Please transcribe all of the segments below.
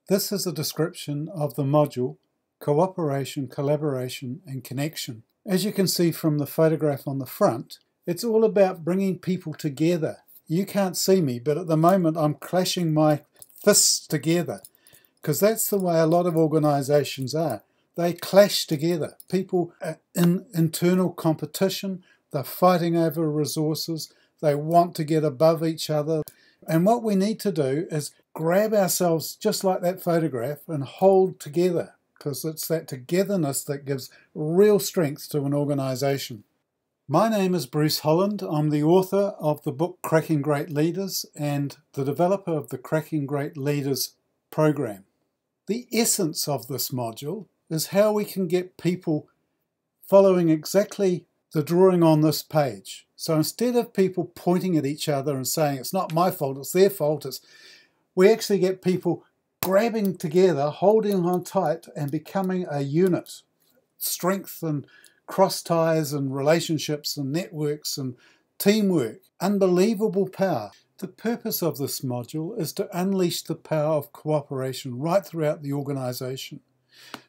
This is a description of the module Cooperation, Collaboration and Connection. As you can see from the photograph on the front, it's all about bringing people together. You can't see me, but at the moment I'm clashing my fists together because that's the way a lot of organisations are. They clash together. People are in internal competition, they're fighting over resources, they want to get above each other. And what we need to do is grab ourselves just like that photograph and hold together, because it's that togetherness that gives real strength to an organisation. My name is Bruce Holland. I'm the author of the book Cracking Great Leaders and the developer of the Cracking Great Leaders program. The essence of this module is how we can get people following exactly the drawing on this page. So instead of people pointing at each other and saying it's not my fault, it's their fault, we actually get people grabbing together, holding on tight and becoming a unit. Strength and cross ties and relationships and networks and teamwork. Unbelievable power. The purpose of this module is to unleash the power of cooperation right throughout the organisation,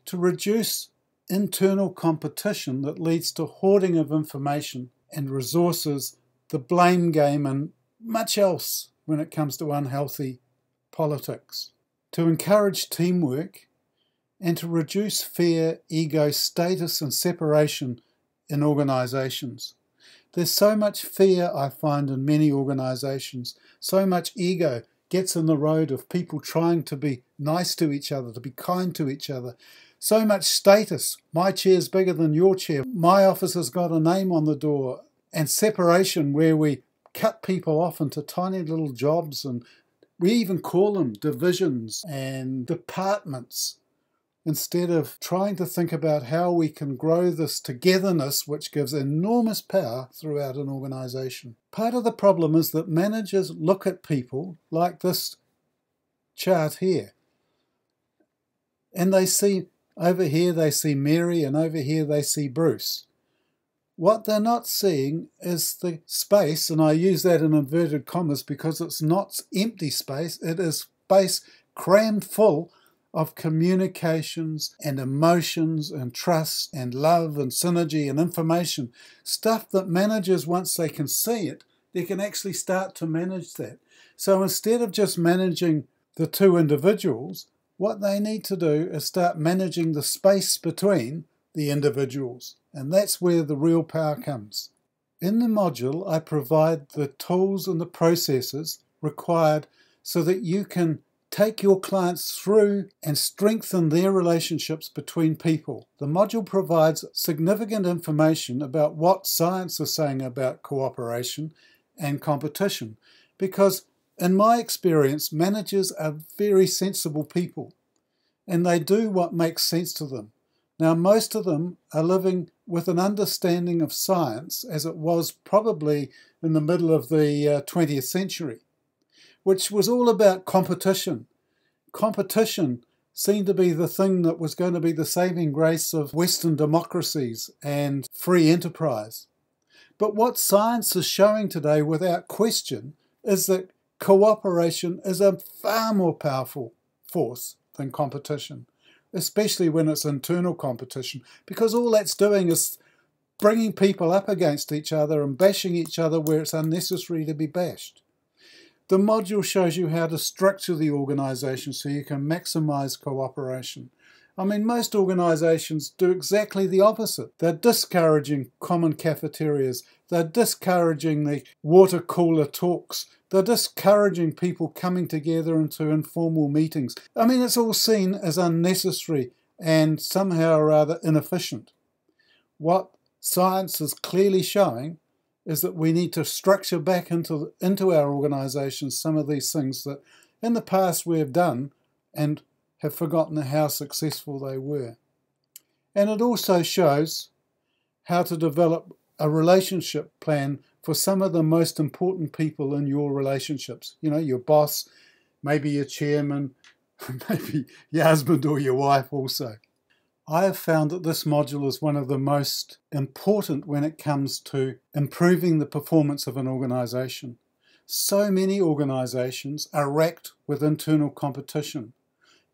to reduce internal competition that leads to hoarding of information and resources, the blame game and much else when it comes to unhealthy politics, to encourage teamwork and to reduce fear, ego, status and separation in organisations. There's so much fear I find in many organisations, so much ego gets in the road of people trying to be nice to each other, to be kind to each other. So much status, my chair's bigger than your chair, my office has got a name on the door, and separation where we cut people off into tiny little jobs and we even call them divisions and departments instead of trying to think about how we can grow this togetherness which gives enormous power throughout an organisation. Part of the problem is that managers look at people like this chart here and they see over here they see Mary and over here they see Bruce. What they're not seeing is the space, and I use that in inverted commas because it's not empty space, it is space crammed full of communications and emotions and trust and love and synergy and information. Stuff that managers, once they can see it, they can actually start to manage that. So instead of just managing the two individuals, what they need to do is start managing the space between the individuals. And that's where the real power comes. In the module, I provide the tools and the processes required so that you can take your clients through and strengthen their relationships between people. The module provides significant information about what science is saying about cooperation and competition, because in my experience, managers are very sensible people and they do what makes sense to them. Now, most of them are living with an understanding of science as it was probably in the middle of the 20th century, which was all about competition. Competition seemed to be the thing that was going to be the saving grace of Western democracies and free enterprise. But what science is showing today without question is that cooperation is a far more powerful force than competition, especially when it's internal competition, because all that's doing is bringing people up against each other and bashing each other where it's unnecessary to be bashed. The module shows you how to structure the organisation so you can maximise cooperation. I mean, most organisations do exactly the opposite. They're discouraging common cafeterias. They're discouraging the water cooler talks. They're discouraging people coming together into informal meetings. I mean, it's all seen as unnecessary and somehow or other inefficient. What science is clearly showing is that we need to structure back into our organisations some of these things that in the past we have done and have forgotten how successful they were. And it also shows how to develop a relationship plan for some of the most important people in your relationships. You know, your boss, maybe your chairman, maybe your husband or your wife also. I have found that this module is one of the most important when it comes to improving the performance of an organisation. So many organisations are racked with internal competition.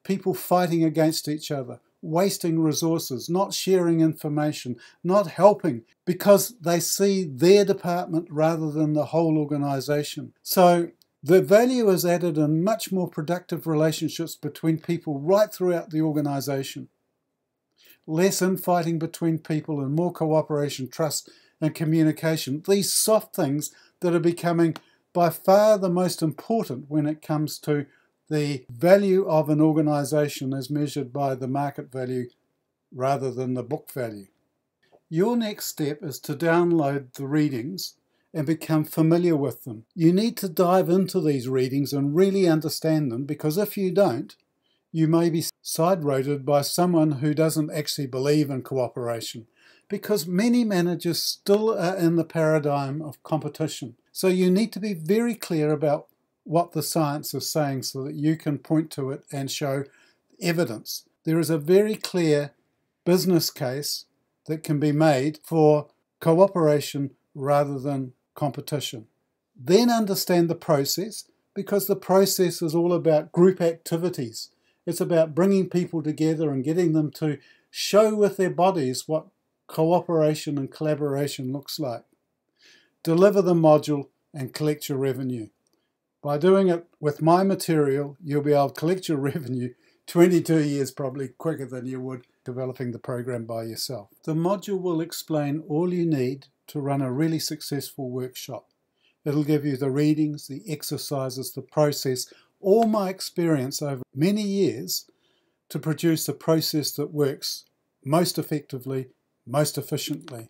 people fighting against each other, wasting resources, not sharing information, not helping, because they see their department rather than the whole organisation. So the value is added in much more productive relationships between people right throughout the organisation. Less infighting between people and more cooperation, trust and communication. These soft things that are becoming by far the most important when it comes to the value of an organisation as measured by the market value rather than the book value. Your next step is to download the readings and become familiar with them. You need to dive into these readings and really understand them, because if you don't, you may be side-roaded by someone who doesn't actually believe in cooperation, because many managers still are in the paradigm of competition. So you need to be very clear about what the science is saying so that you can point to it and show evidence. There is a very clear business case that can be made for cooperation rather than competition. Then understand the process, because the process is all about group activities. It's about bringing people together and getting them to show with their bodies what cooperation and collaboration looks like. Deliver the module and collect your revenue. By doing it with my material, you'll be able to collect your revenue 22 years probably quicker than you would developing the program by yourself. The module will explain all you need to run a really successful workshop. It'll give you the readings, the exercises, the process, all my experience over many years to produce a process that works most effectively, most efficiently.